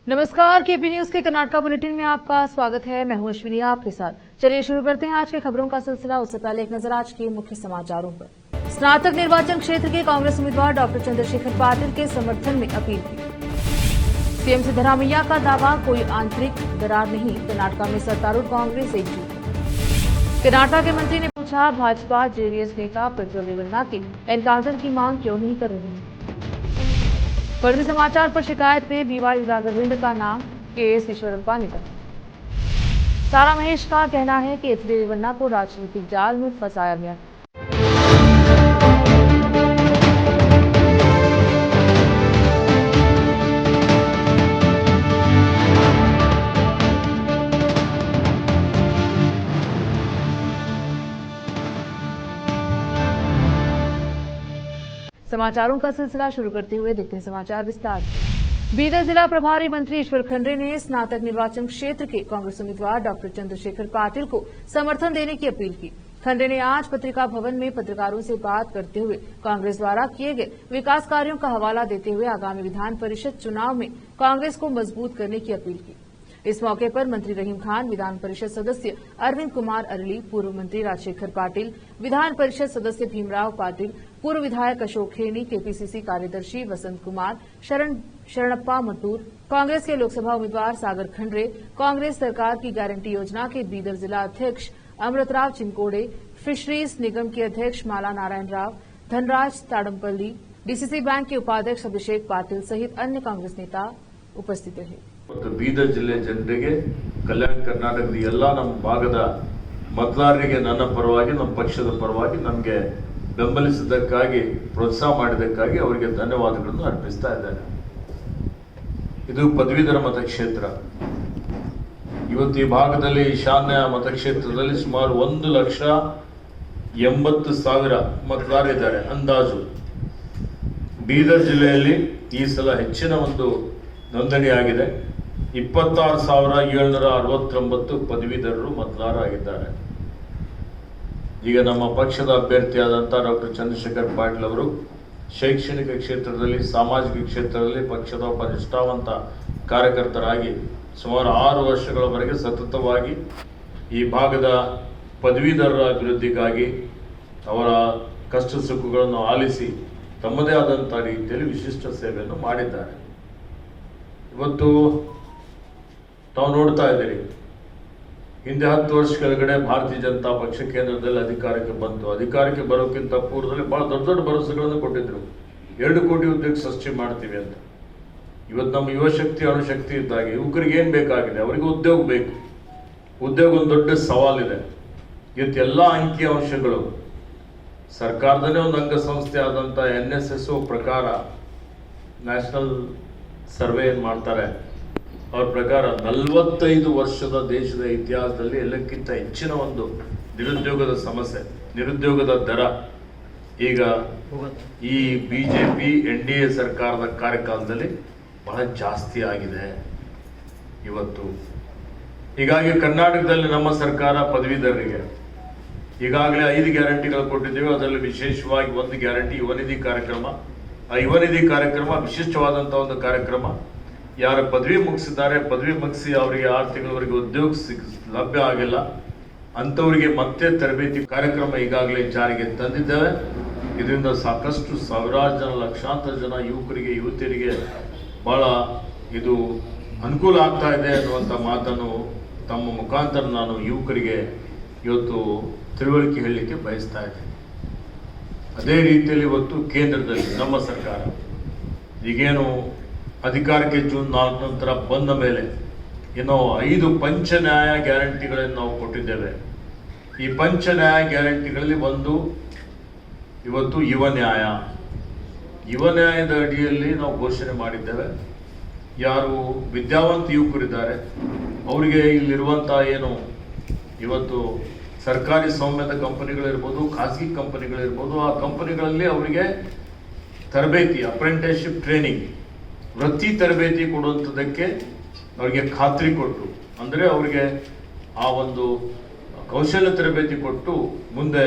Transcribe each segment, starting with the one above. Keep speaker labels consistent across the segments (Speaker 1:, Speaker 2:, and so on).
Speaker 1: नमस्कार, KP news के Karnataka bulletin में आपका स्वागत है। मैं हूं अश्विनी आपके साथ। चलिए शुरू करते हैं आज के खबरों का सिलसिला। उससे पहले एक नजर आज के मुख्य समाचारों पर। स्नातक निर्वाचन क्षेत्र के कांग्रेस उम्मीदवार डॉक्टर चंद्रशेखर पाटिल के समर्थन में अपील की। सीएम सिद्धरामैया का दावा, कोई आंतरिक दरार नहीं, कर्नाटक में सत्तारूढ़ कांग्रेस एकजुट। कर्नाटक के मंत्री ने पूछा, भाजपा जेडीएस नेता प्रज्वल रेवन्ना की एनकाउंटर की मांग क्यों नहीं कर रही। फर्जी समाचार पर शिकायत में बीवाई उजागरविंद का नाम केएस ईश्वरप्पा ने कहा। सारा महेश का कहना है कि एच डी रेवन्ना को राजनीतिक जाल में फंसाया गया। समाचारों का सिलसिला शुरू करते हुए देखते हैं समाचार विस्तार से। बीदर जिला प्रभारी मंत्री ईश्वर खंड्रे ने स्नातक निर्वाचन क्षेत्र के कांग्रेस उम्मीदवार डॉक्टर चंद्रशेखर पाटिल को समर्थन देने की अपील की। खंड्रे ने आज पत्रिका भवन में पत्रकारों से बात करते हुए कांग्रेस द्वारा किए गए विकास कार्यों का हवाला देते हुए आगामी विधान परिषद चुनाव में कांग्रेस को मजबूत करने की अपील की। इस मौके पर मंत्री रहीम खान, विधान परिषद सदस्य अरविंद कुमार अरली, पूर्व मंत्री राजशेखर पाटिल, विधान परिषद सदस्य भीमराव पाटिल, पूर्व विधायक अशोक खेनी, केपीसीसी कार्यदर्शी वसंत कुमार, शरणप्पा मटूर, कांग्रेस के लोकसभा उम्मीदवार सागर खंड्रे, कांग्रेस सरकार की गारंटी योजना के बीदर जिला अध्यक्ष अमृतराव चिंकोड़े, फिशरीज निगम के अध्यक्ष माला नारायण राव, धनराज ताडमपल्ली, डीसीसी बैंक के उपाध्यक्ष अभिषेक पाटिल सहित अन्य कांग्रेस नेता उपस्थित रहे।
Speaker 2: ಬೀದರ್ ಜಿಲ್ಲೆ ಜನರಿಗೆ, ಕಲ್ಯಾಣ ಕರ್ನಾಟಕದ ಎಲ್ಲ ನಮ್ಮ ಭಾಗದ ಮತದಾರರಿಗೆ ನನ್ನ ಪರವಾಗಿ, ನಮ್ಮ ಪಕ್ಷದ ಪರವಾಗಿ ನಮಗೆ ಬೆಂಬಲಿಸಿದ್ದಕ್ಕಾಗಿ, ಪ್ರೋತ್ಸಾಹ ಮಾಡಿದ್ದಕ್ಕಾಗಿ ಅವರಿಗೆ ಧನ್ಯವಾದಗಳನ್ನು ಅರ್ಪಿಸ್ತಾ ಇದ್ದೇನೆ. ಇದು ಪದವೀಧರ ಮತಕ್ಷೇತ್ರ. ಇವತ್ತು ಈ ಭಾಗದಲ್ಲಿ ಈಶಾನ್ಯ ಮತಕ್ಷೇತ್ರದಲ್ಲಿ ಸುಮಾರು 1,80,000 ಮತದಾರರಿದ್ದಾರೆ ಅಂದಾಜು. ಬೀದರ್ ಜಿಲ್ಲೆಯಲ್ಲಿ ಈ ಸಲ ಹೆಚ್ಚಿನ ಒಂದು ನೋಂದಣಿಯಾಗಿದೆ. 26,769 ಪದವೀಧರರು ಮತದಾರರಾಗಿದ್ದಾರೆ. ಈಗ ನಮ್ಮ ಪಕ್ಷದ ಅಭ್ಯರ್ಥಿಯಾದಂಥ ಡಾಕ್ಟರ್ ಚಂದ್ರಶೇಖರ್ ಪಾಟೀಲ್ ಅವರು ಶೈಕ್ಷಣಿಕ ಕ್ಷೇತ್ರದಲ್ಲಿ, ಸಾಮಾಜಿಕ ಕ್ಷೇತ್ರದಲ್ಲಿ ಪಕ್ಷದ ಒಬ್ಬ ನಿಷ್ಠಾವಂತ ಕಾರ್ಯಕರ್ತರಾಗಿ ಸುಮಾರು 6 ವರ್ಷಗಳವರೆಗೆ ಸತತವಾಗಿ ಈ ಭಾಗದ ಪದವೀಧರರ ಅಭಿವೃದ್ಧಿಗಾಗಿ ಅವರ ಕಷ್ಟ ಸುಖಗಳನ್ನು ಆಲಿಸಿ ತಮ್ಮದೇ ಆದಂಥ ರೀತಿಯಲ್ಲಿ ವಿಶಿಷ್ಟ ಸೇವೆಯನ್ನು ಮಾಡಿದ್ದಾರೆ. ಇವತ್ತು ತಾವು ನೋಡ್ತಾ ಇದ್ದೀರಿ, ಹಿಂದೆ 10 ವರ್ಷ ಕೆಳಗಡೆ ಭಾರತೀಯ ಜನತಾ ಪಕ್ಷ ಕೇಂದ್ರದಲ್ಲಿ ಅಧಿಕಾರಕ್ಕೆ ಬಂತು. ಅಧಿಕಾರಕ್ಕೆ ಬರೋಕ್ಕಿಂತ ಪೂರ್ವದಲ್ಲಿ ಬಹಳ ದೊಡ್ಡ ದೊಡ್ಡ ಭರವಸೆಗಳನ್ನು ಕೊಟ್ಟಿದ್ರು. 2 ಕೋಟಿ ಉದ್ಯೋಗ ಸೃಷ್ಟಿ ಮಾಡ್ತೀವಿ ಅಂತ. ಇವತ್ತು ನಮ್ಮ ಯುವಶಕ್ತಿ, ಅಣುಶಕ್ತಿ ಇದ್ದಾಗ ಯುವಕರಿಗೆ ಏನು ಬೇಕಾಗಿದೆ? ಅವರಿಗೆ ಉದ್ಯೋಗ ಬೇಕು. ಉದ್ಯೋಗ ಒಂದು ದೊಡ್ಡ ಸವಾಲಿದೆ. ಇವತ್ತು ಎಲ್ಲ ಅಂಕಿ ಅಂಶಗಳು ಸರ್ಕಾರದನೇ ಒಂದು ಅಂಗಸಂಸ್ಥೆ ಆದಂಥ NSS ಪ್ರಕಾರ, ನ್ಯಾಷನಲ್ ಸರ್ವೆ ಏನು ಮಾಡ್ತಾರೆ, ಅವ್ರ ಪ್ರಕಾರ 45 ವರ್ಷದ ದೇಶದ ಇತಿಹಾಸದಲ್ಲಿ ಎಲ್ಲಕ್ಕಿಂತ ಹೆಚ್ಚಿನ ಒಂದು ನಿರುದ್ಯೋಗದ ಸಮಸ್ಯೆ, ನಿರುದ್ಯೋಗದ ದರ ಈಗ ಈ ಬಿಜೆಪಿ NDA ಸರ್ಕಾರದ ಕಾರ್ಯಕಾಲದಲ್ಲಿ ಬಹಳ ಜಾಸ್ತಿ ಆಗಿದೆ ಇವತ್ತು. ಹೀಗಾಗಿ ಕರ್ನಾಟಕದಲ್ಲಿ ನಮ್ಮ ಸರ್ಕಾರ ಪದವೀಧರರಿಗೆ ಈಗಾಗಲೇ 5 ಗ್ಯಾರಂಟಿಗಳು ಕೊಟ್ಟಿದ್ದೇವೆ. ಅದರಲ್ಲಿ ವಿಶೇಷವಾಗಿ ಒಂದು ಗ್ಯಾರಂಟಿ ಯುವನಿಧಿ ಕಾರ್ಯಕ್ರಮ. ಆ ಯುವನಿಧಿ ಕಾರ್ಯಕ್ರಮ ವಿಶಿಷ್ಟವಾದಂಥ ಒಂದು ಕಾರ್ಯಕ್ರಮ. ಯಾರು ಪದವಿ ಮುಗಿಸಿದ್ದಾರೆ, ಪದವಿ ಮುಗಿಸಿ ಅವರಿಗೆ 6 ತಿಂಗಳವರೆಗೆ ಉದ್ಯೋಗ ಲಭ್ಯ ಆಗಿಲ್ಲ ಅಂಥವರಿಗೆ ಮತ್ತೆ ತರಬೇತಿ ಕಾರ್ಯಕ್ರಮ ಈಗಾಗಲೇ ಜಾರಿಗೆ ತಂದಿದ್ದೇವೆ. ಇದರಿಂದ ಸಾಕಷ್ಟು ಸಾವಿರಾರು ಜನ, ಲಕ್ಷಾಂತರ ಜನ ಯುವಕರಿಗೆ, ಯುವತಿಯರಿಗೆ ಬಹಳ ಇದು ಅನುಕೂಲ ಆಗ್ತಾ ಇದೆ ಅನ್ನುವಂಥ ಮಾತನ್ನು ತಮ್ಮ ಮುಖಾಂತರ ನಾನು ಯುವಕರಿಗೆ ಇವತ್ತು ತಿಳುವಳಿಕೆ ಹೇಳಲಿಕ್ಕೆ ಬಯಸ್ತಾ ಇದ್ದೇನೆ. ಅದೇ ರೀತಿಯಲ್ಲಿ ಇವತ್ತು ಕೇಂದ್ರದಲ್ಲಿ ನಮ್ಮ ಸರ್ಕಾರ ಈಗೇನು ಅಧಿಕಾರಕ್ಕೆ ಜೂನ್ 4 ನಂತರ ಬಂದ ಮೇಲೆ ಏನೋ 5 ಪಂಚ ನ್ಯಾಯ ಗ್ಯಾರಂಟಿಗಳನ್ನು ನಾವು ಕೊಟ್ಟಿದ್ದೇವೆ. ಈ ಪಂಚ ನ್ಯಾಯ ಗ್ಯಾರಂಟಿಗಳಲ್ಲಿ ಒಂದು ಇವತ್ತು ಯುವ ನ್ಯಾಯ. ಯುವ ನ್ಯಾಯದ ಅಡಿಯಲ್ಲಿ ನಾವು ಘೋಷಣೆ ಮಾಡಿದ್ದೇವೆ. ಯಾರು ವಿದ್ಯಾವಂತ ಯುವಕರಿದ್ದಾರೆ ಅವರಿಗೆ ಇಲ್ಲಿರುವಂಥ ಏನು ಇವತ್ತು ಸರ್ಕಾರಿ ಸ್ವಾಮ್ಯದ ಕಂಪನಿಗಳಿರ್ಬೋದು, ಖಾಸಗಿ ಕಂಪನಿಗಳಿರ್ಬೋದು, ಆ ಕಂಪನಿಗಳಲ್ಲಿ ಅವರಿಗೆ ತರಬೇತಿ, ಅಪ್ರೆಂಟಿಸ್ಶಿಪ್ ಟ್ರೈನಿಂಗ್, ವೃತ್ತಿ ತರಬೇತಿ ಕೊಡುವಂಥದ್ದಕ್ಕೆ ಅವರಿಗೆ ಖಾತ್ರಿ ಕೊಟ್ಟು, ಅಂದರೆ ಅವರಿಗೆ ಆ ಒಂದು ಕೌಶಲ್ಯ ತರಬೇತಿ ಕೊಟ್ಟು ಮುಂದೆ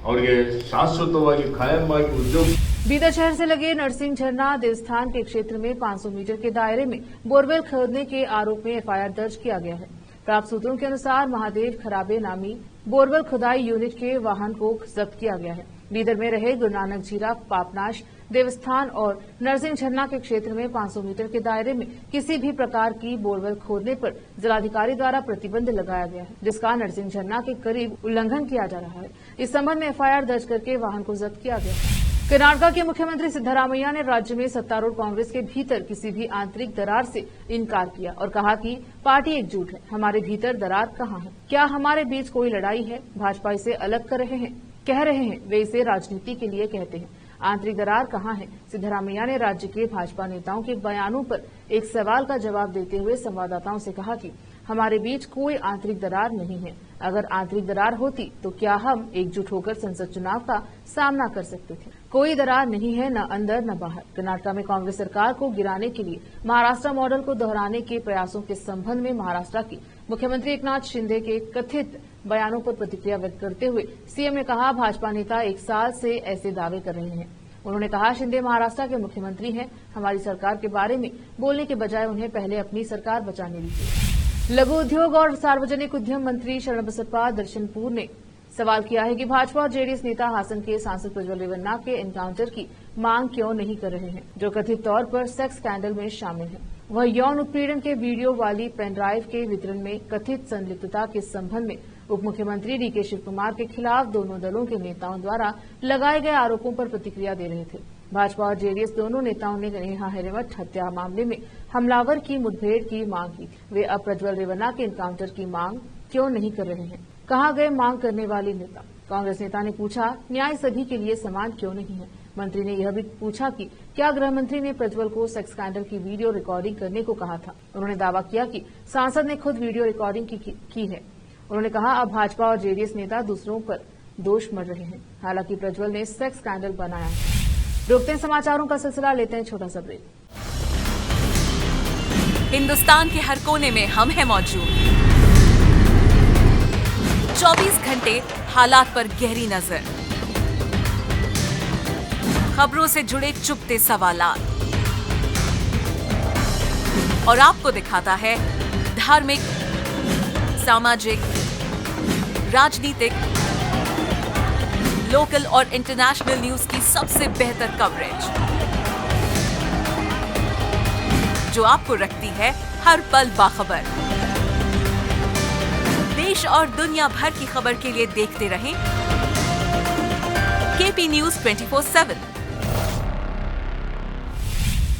Speaker 2: ಅವರಿಗೆ ಶಾಶ್ವತವಾಗಿ, ಖಾಯಂ ಆಗಿ ಉದ್ಯೋಗ
Speaker 1: बीदर शहर से लगे नरसिंह झरना देवस्थान के क्षेत्र में 500 मीटर के दायरे में बोरवेल खोदने के आरोप में एफआईआर दर्ज किया गया है। प्राप्त सूत्रों के अनुसार महादेव खराबे नामी बोरवेल खुदाई यूनिट के वाहन को जब्त किया गया है। बीदर में रहे गुरु नानक झीरा, पापनाश देवस्थान और नरसिंह झरना के क्षेत्र में 500 मीटर के दायरे में किसी भी प्रकार की बोरवेल खोदने पर जिलाधिकारी द्वारा प्रतिबंध लगाया गया है, जिसका नरसिंह झरना के करीब उल्लंघन किया जा रहा है। इस संबंध में एफआईआर दर्ज करके वाहन को जब्त किया गया है। कर्नाटक के मुख्यमंत्री सिद्धरामैया ने राज्य में सत्तारूढ़ कांग्रेस के भीतर किसी भी आंतरिक दरार से इनकार किया और कहा कि पार्टी एकजुट है। हमारे भीतर दरार कहां है? क्या हमारे बीच कोई लड़ाई है? भाजपा इसे अलग कर रहे हैं, कह रहे हैं, वे इसे राजनीति के लिए कहते हैं। आंतरिक दरार कहां है? सिद्धरामैया ने राज्य के भाजपा नेताओं के बयानों पर एक सवाल का जवाब देते हुए संवाददाताओं से कहा कि हमारे बीच कोई आंतरिक दरार नहीं है। अगर आंतरिक दरार होती तो क्या हम एकजुट होकर संसद चुनाव का सामना कर सकते थे? कोई दरार नहीं है, न अंदर न बाहर। कर्नाटक में कांग्रेस सरकार को गिराने के लिए महाराष्ट्र मॉडल को दोहराने के प्रयासों के संबंध में महाराष्ट्र की मुख्यमंत्री एकनाथ शिंदे के कथित बयानों पर प्रतिक्रिया व्यक्त करते हुए सीएम ने कहा, भाजपा नेता 1 साल से ऐसे दावे कर रहे हैं। उन्होंने कहा, शिंदे महाराष्ट्र के मुख्यमंत्री हैं, हमारी सरकार के बारे में बोलने के बजाय उन्हें पहले अपनी सरकार बचाने दीजिए। लघु उद्योग और सार्वजनिक उद्यम मंत्री शरणबसप्पा दर्शनपुर ने सवाल किया है कि भाजपा और जेडीएस नेता हासन के सांसद प्रज्वल रेवन्ना के एनकाउंटर की मांग क्यों नहीं कर रहे हैं, जो कथित तौर पर सेक्स स्कैंडल में शामिल है। वह यौन उत्पीड़न के वीडियो वाली पेनड्राइव के वितरण में कथित संलिप्तता के संबंध में उप मुख्यमंत्री डीके शिव कुमार के खिलाफ दोनों दलों के नेताओं द्वारा लगाए गए आरोपों पर प्रतिक्रिया दे रहे थे। भाजपा और जेडीएस दोनों नेताओं ने नेहा हिरेमठ हत्या मामले में हमलावर की मुठभेड़ की मांग की। वे अब प्रज्वल रेवन्ना के एनकाउंटर की मांग क्यों नहीं कर रहे हैं? कहा गए मांग करने वाले नेता? कांग्रेस नेता ने पूछा, न्याय सभी के लिए समान क्यों नहीं है? मंत्री ने यह भी पूछा कि क्या गृह मंत्री ने प्रज्वल को सेक्स स्कैंडल की वीडियो रिकॉर्डिंग करने को कहा था? उन्होंने दावा किया कि सांसद ने खुद वीडियो रिकॉर्डिंग की है। उन्होंने कहा, अब भाजपा और जेडीएस नेता दूसरों पर दोष मढ़ रहे हैं, हालांकि प्रज्वल ने सेक्स स्कैंडल बनाया है। रोकते हैं समाचारों का सिलसिला, लेते हैं छोटा सा ब्रेक।
Speaker 3: हिंदुस्तान के हर कोने में हम हैं मौजूद। 24 घंटे हालात पर गहरी नजर, खबरों से जुड़े चुपते सवालात और आपको दिखाता है धार्मिक, सामाजिक, राजनीतिक, लोकल और इंटरनेशनल न्यूज की सबसे बेहतर कवरेज, जो आपको रखती है हर पल बाखबर। देश और दुनिया भर की खबर के लिए देखते रहें केपी न्यूज 24/7।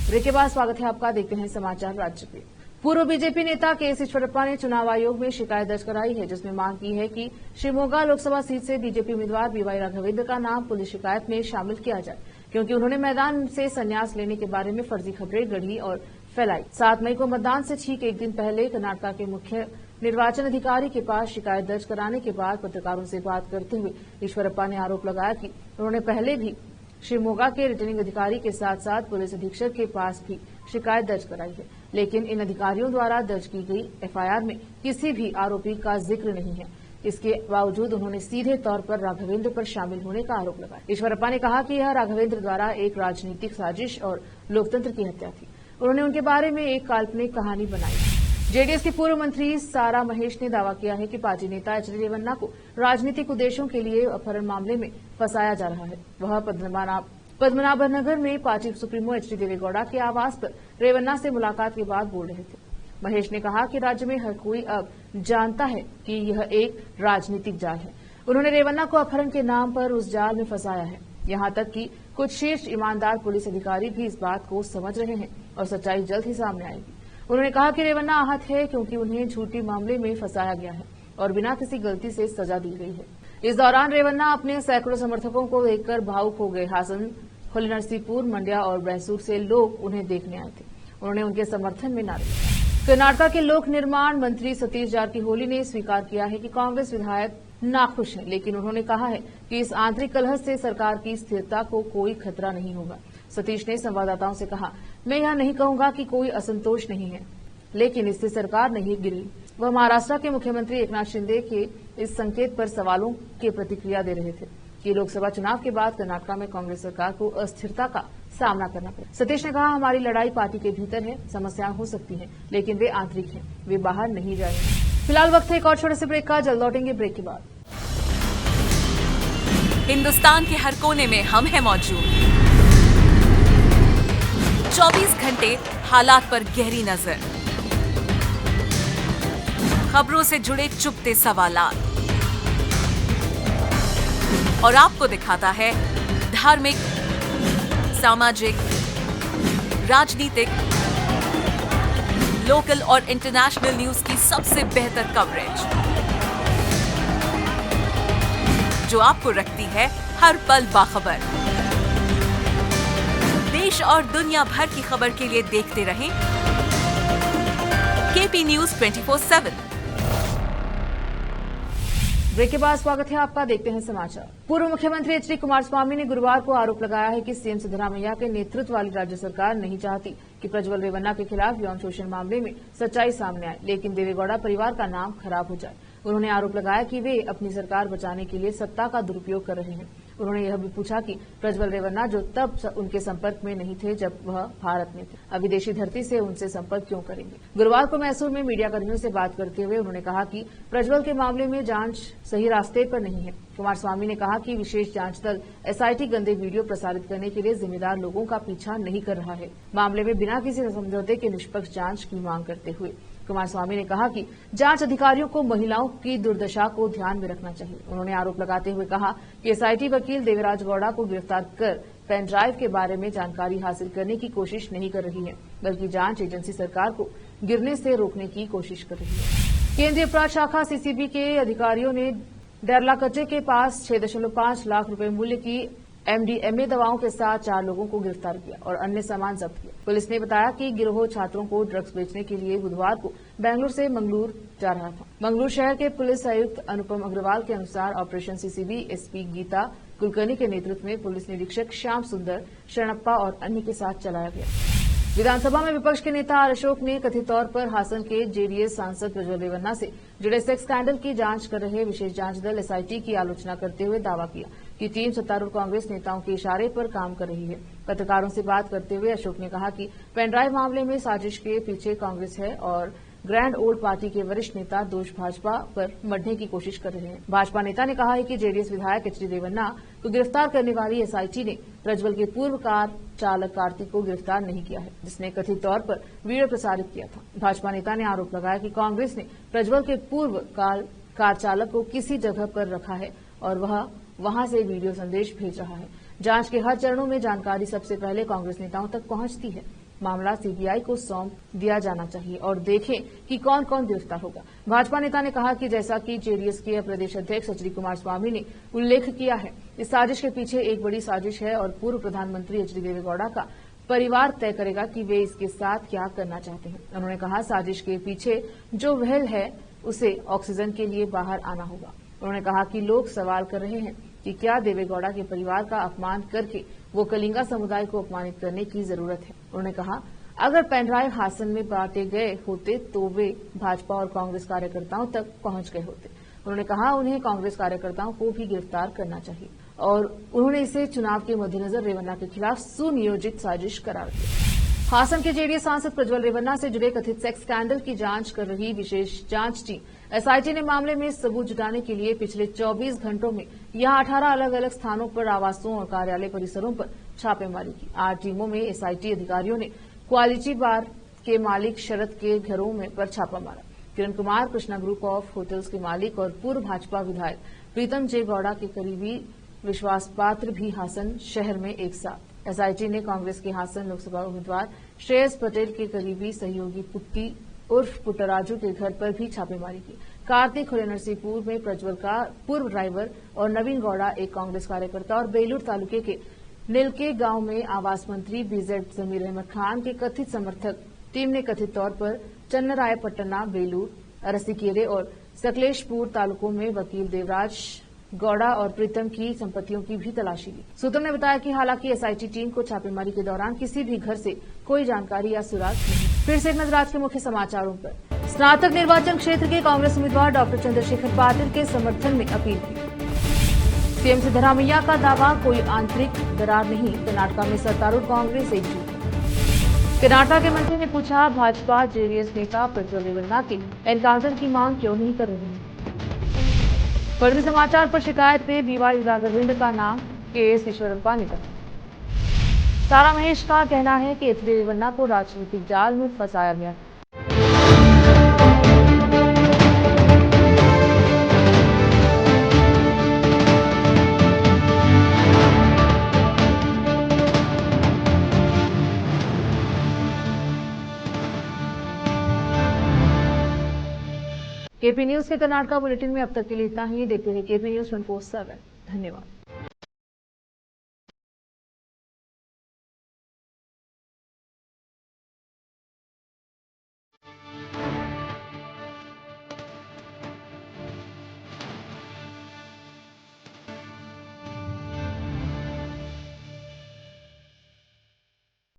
Speaker 1: ब्रेक के बाद स्वागत है आपका, देखते हैं समाचार राज्य के। पूर्व बीजेपी नेता के.एस. ईश्वरप्पा ने चुनाव आयोग में शिकायत दर्ज कराई है, जिसमें मांग की है कि शिवमोगा लोकसभा सीट से बीजेपी उम्मीदवार बीवाई राघवेंद्र का नाम पुलिस शिकायत में शामिल किया जाए, क्योंकि उन्होंने मैदान से संन्यास लेने के बारे में फर्जी खबरें गढ़ी और फैलाई। 7 मई को मतदान से ठीक एक दिन पहले कर्नाटक के मुख्य निर्वाचन अधिकारी के पास शिकायत दर्ज कराने के बाद पत्रकारों से बात करते हुए ईश्वरप्पा ने आरोप लगाया कि उन्होंने पहले भी शिवमोगा के रिटर्निंग अधिकारी के साथ साथ पुलिस अधीक्षक के पास भी शिकायत दर्ज कराई है, लेकिन इन अधिकारियों द्वारा दर्ज की गई एफआईआर में किसी भी आरोपी का जिक्र नहीं है। इसके बावजूद उन्होंने सीधे तौर पर राघवेंद्र पर शामिल होने का आरोप लगाया। ईश्वरप्पा ने कहा कि यह राघवेंद्र द्वारा एक राजनीतिक साजिश और लोकतंत्र की हत्या थी। उन्होंने उनके बारे में एक काल्पनिक कहानी बनाई। जेडीएस की पूर्व मंत्री सारा महेश ने दावा किया है कि पार्टी नेता एच.डी. रेवन्ना को राजनीतिक उद्देश्यों के लिए अपहरण मामले में फंसाया जा रहा है। वह पद्मनाभनगर में पार्टी सुप्रीमो एच.डी. देवेगौड़ा के आवास पर रेवन्ना से मुलाकात के बाद बोल रहे थे। महेश ने कहा कि राज्य में हर कोई अब जानता है कि यह एक राजनीतिक जाल है। उन्होंने रेवन्ना को अपहरण के नाम पर उस जाल में फंसाया है। यहां तक कि कुछ शीर्ष ईमानदार पुलिस अधिकारी भी इस बात को समझ रहे हैं और सच्चाई जल्द ही सामने आएगी। उन्होंने कहा कि रेवन्ना आहत है क्योंकि उन्हें झूठी मामले में फंसाया गया है और बिना किसी गलती से सजा दी गई है। इस दौरान रेवन्ना अपने सैकड़ों समर्थकों को देखकर भावुक हो गए। हासन, होलीनरसीपुर, मंड्या और बैसूर से लोग उन्हें देखने आए थे। उन्होंने उनके समर्थन में नारे लगाए। कर्नाटक के लोक निर्माण मंत्री सतीश जारकीहोली ने स्वीकार किया है कि कांग्रेस विधायक नाखुश हैं, लेकिन उन्होंने कहा है कि इस आंतरिक कलह से सरकार की स्थिरता को कोई खतरा नहीं होगा। सतीश ने संवाददाताओं से कहा, मैं यह नहीं कहूंगा कि कोई असंतोष नहीं है, लेकिन इससे सरकार नहीं गिरी। वह महाराष्ट्र के मुख्यमंत्री एकनाथ शिंदे के इस संकेत पर सवालों की प्रतिक्रिया दे रहे थे। कि लोकसभा चुनाव के बाद कर्नाटक में कांग्रेस सरकार को अस्थिरता का सामना करना पड़ा। सतीश ने कहा, हमारी लड़ाई पार्टी के भीतर है, समस्याएं हो सकती हैं, लेकिन वे आंतरिक हैं, वे बाहर नहीं जाएंगे। फिलहाल वक्त है एक और छोटे से ब्रेक का, जल्द लौटेंगे ब्रेक के बाद।
Speaker 3: हिंदुस्तान के हर कोने में हम हैं मौजूद। 24 घंटे हालात पर गहरी नजर, खबरों से जुड़े चुपते सवालात और आपको दिखाता है धार्मिक, सामाजिक, राजनीतिक, लोकल और इंटरनेशनल न्यूज की सबसे बेहतर कवरेज, जो आपको रखती है हर पल बाखबर। देश और दुनिया भर की खबर के लिए देखते रहें केपी न्यूज 24/7।
Speaker 1: ब्रेक के बाद स्वागत है आपका, देखते हैं समाचार। पूर्व मुख्यमंत्री एच डी कुमारस्वामी ने गुरुवार को आरोप लगाया है कि सीएम सिद्धरामैया के नेतृत्व वाली राज्य सरकार नहीं चाहती कि प्रज्वल रेवन्ना के खिलाफ यौन शोषण मामले में सच्चाई सामने आए, लेकिन देवेगौड़ा परिवार का नाम खराब हो जाए। उन्होंने आरोप लगाया कि वे अपनी सरकार बचाने के लिए सत्ता का दुरुपयोग कर रहे हैं। उन्होंने यह भी पूछा कि प्रज्वल रेवन्ना जो तब उनके संपर्क में नहीं थे जब वह भारत में थे, अब विदेशी धरती से उनसे संपर्क क्यों करेंगे। गुरुवार को मैसूर में मीडियाकर्मियों से बात करते हुए उन्होंने कहा कि प्रज्वल के मामले में जांच सही रास्ते पर नहीं है। कुमारस्वामी ने कहा कि विशेष जांच दल एसआईटी गंदे वीडियो प्रसारित करने के लिए जिम्मेदार लोगों का पीछा नहीं कर रहा है। मामले में बिना किसी समझौते के निष्पक्ष जांच की मांग करते हुए कुमारस्वामी ने कहा कि जांच अधिकारियों को महिलाओं की दुर्दशा को ध्यान में रखना चाहिए। उन्होंने आरोप लगाते हुए कहा कि एसआईटी वकील देवराज गौड़ा को गिरफ्तार कर पेन ड्राइव के बारे में जानकारी हासिल करने की कोशिश नहीं कर रही है, बल्कि जांच एजेंसी सरकार को गिरने से रोकने की कोशिश कर रही है। केंद्रीय अपराध शाखा सीसीबी के अधिकारियों ने डेरलाकचे के पास 6.5 लाख रुपए मूल्य की एमडीएमए दवाओं के साथ 4 लोगों को गिरफ्तार किया और अन्य सामान जब्त किया। पुलिस ने बताया कि गिरोह छात्रों को ड्रग्स बेचने के लिए बुधवार को बेंगलुरु से मंगलूर जा रहा था। मंगलूर शहर के पुलिस आयुक्त अनुपम अग्रवाल के अनुसार operation CCB SP Geeta Kulkarni के नेतृत्व में पुलिस निरीक्षक श्याम सुंदर शरणप्पा और अन्य के साथ चलाया गया। विधानसभा में विपक्ष के नेता आर अशोक ने कथित तौर पर हासन के जेडीएस सांसद प्रज्वल रेवन्ना से जुड़े सेक्स स्कैंडल की जांच कर रहे विशेष जांच दल एसआईटी की आलोचना करते हुए दावा किया कि टीम सत्तारूढ़ कांग्रेस नेताओं के इशारे पर काम कर रही है। पत्रकारों से बात करते हुए अशोक ने कहा कि पेनड्राइव मामले में साजिश के पीछे कांग्रेस है और ग्रैंड ओल्ड पार्टी के वरिष्ठ नेता दोष भाजपा पर मढ़ने की कोशिश कर रहे हैं। भाजपा नेता ने कहा है कि जेडीएस विधायक एच डी रेवन्ना को गिरफ्तार करने वाली एसआईटी ने प्रज्वल के पूर्व कार चालक कार्तिक को गिरफ्तार नहीं किया है, जिसने कथित तौर पर वीडियो प्रसारित किया था। भाजपा नेता ने आरोप लगाया कि कांग्रेस ने प्रज्वल के पूर्व कार चालक को किसी जगह पर रखा है और वह वहां से वीडियो संदेश भेज रहा है। जांच के हर चरणों में जानकारी सबसे पहले कांग्रेस नेताओं तक पहुंचती है। मामला सीबीआई को सौंप दिया जाना चाहिए और देखें कि कौन कौन गिरफ्तार होगा। भाजपा नेता ने कहा कि जैसा कि जेडीएस के प्रदेश अध्यक्ष एच डी कुमारस्वामी ने उल्लेख किया है, इस साजिश के पीछे एक बड़ी साजिश है और पूर्व प्रधानमंत्री एच डी देवेगौड़ा का परिवार तय करेगा कि वे इसके साथ क्या करना चाहते हैं। उन्होंने कहा, साजिश के पीछे जो वहल है उसे ऑक्सीजन के लिए बाहर आना होगा। उन्होंने कहा कि लोग सवाल कर रहे हैं कि क्या देवेगौड़ा के परिवार का अपमान करके वो कलिंगा समुदाय को अपमानित करने की जरूरत है। उन्होंने कहा, अगर पेनड्राइव हासन में बांटे गए होते तो वे भाजपा और कांग्रेस कार्यकर्ताओं तक पहुंच गए होते। उन्होंने कहा, उन्हें कांग्रेस कार्यकर्ताओं को भी गिरफ्तार करना चाहिए और उन्होंने इसे चुनाव के मद्देनजर रेवन्ना के खिलाफ सुनियोजित साजिश करार दिया। हासन के जेडीएस सांसद प्रज्वल रेवन्ना से जुड़े कथित सेक्स स्कैंडल की जांच कर रही विशेष जांच टीम एसआईटी ने मामले में सबूत जुटाने के लिए पिछले 24 घंटों में यहां 18 अलग अलग स्थानों पर आवासों और कार्यालय परिसरों पर छापेमारी की। 8 टीमों में एसआईटी अधिकारियों ने क्वालिटी बार के मालिक शरद के घरों में पर छापा मारा। Kiran Kumar, Krishna group of hotels के मालिक और पूर्व भाजपा विधायक प्रीतम जे गौड़ा के करीबी विश्वास पात्र भी हासन शहर में एक साथ। एसआईटी ने कांग्रेस के हासन लोकसभा उम्मीदवार श्रेयस पटेल के करीबी सहयोगी पुट्टी उर्फ पुट्टराजू के घर पर भी छापेमारी की। कार्तिक नरसिंहपुर में प्रज्वल का पूर्व ड्राइवर और नवीन गौड़ा एक कांग्रेस कार्यकर्ता और बेलूर तालुके के नीलके गांव में आवास मंत्री बीजेड जमीर अहमद खान के कथित समर्थक टीम ने कथित तौर पर चन्नरायपट्टना, बेलूर, अरसीकेरे और सकलेशपुर तालुकों में वकील देवराज गौड़ा और प्रीतम की संपत्तियों की भी तलाशी ली। सूत्रों ने बताया कि हालांकि एसआईटी टीम को छापेमारी के दौरान किसी भी घर से कोई जानकारी या सुराग नहीं। फिर से एक नजर आज के मुख्य समाचारों पर। स्नातक निर्वाचन क्षेत्र के कांग्रेस उम्मीदवार डॉक्टर चंद्रशेखर पाटिल के समर्थन में अपील की। सीएम सिद्धरामैया का दावा, कोई आंतरिक दरार नहीं, कर्नाटक में सत्तारूढ़ कांग्रेस एकजुट। कर्नाटक के मंत्री ने पूछा, भाजपा जेडीएस नेता प्रज्वल रेवन्ना की एनकाउंटर की मांग क्यों नहीं कर रहे हैं। फर्जी समाचार पर शिकायत में बीवाई अरविंद का नाम केएस ईश्वरप्पा ने कहा। तारा महेश का कहना है कि एचडी रेवन्ना को राजनीतिक जाल में फंसाया गया। केपी न्यूज के कर्नाटक बुलेटिन में अब तक के लिए इतना ही। देखते रहिए केपी न्यूज 24/7। धन्यवाद।